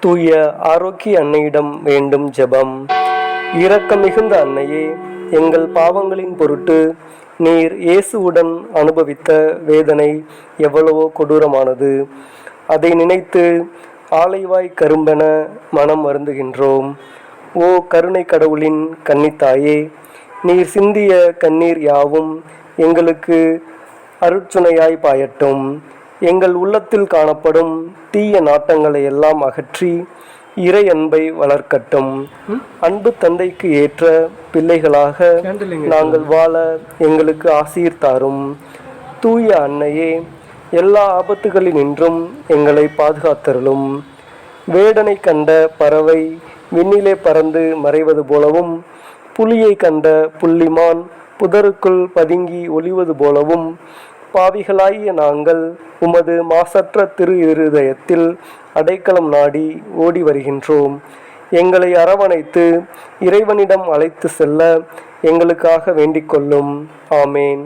தூய ஆரோக்கிய அன்னையிடம் வேண்டும் ஜெபம். இரக்கம் மிகுந்த அன்னையே, எங்கள் பாவங்களின் பொருட்டு நீர் இயேசுவுடன் அனுபவித்த வேதனை எவ்வளவோ கொடூரமானது. அதை நினைத்து ஆலைவாய் கரும்பென மனம் வருந்துகின்றோம். ஓ கருணை கடவுளின் கன்னித்தாயே, நீர் சிந்திய கண்ணீர் யாவும் எங்களுக்கு அருட்சுனையாய் பாயட்டும். எங்கள் உள்ளத்தில் காணப்படும் தீய நாட்டங்களை எல்லாம் அகற்றி இறை அன்பை வளர்க்கட்டும். அன்பு தந்தைக்கு ஏற்ற பிள்ளைகளாக நாங்கள் வாழ எங்களுக்கு ஆசீர் தாரும். தூய அன்னையே, எல்லா ஆபத்துகளினின்றும் எங்களை பாதுகாத்தருளும். வேடனை கண்ட பறவை விண்ணிலே பறந்து மறைவது போலவும், புலியை கண்ட புள்ளிமான் புதருக்குள் பதுங்கி ஒளிவது போலவும், பாவிகளாகிய நாங்கள் உமது மாசற்ற திரு இருதயத்தில் அடைக்கலம் நாடி ஓடி வருகின்றோம். எங்களை அரவணைத்து இறைவனிடம் அழைத்து செல்ல எங்களுக்காக வேண்டிக் கொள்ளும். ஆமேன்.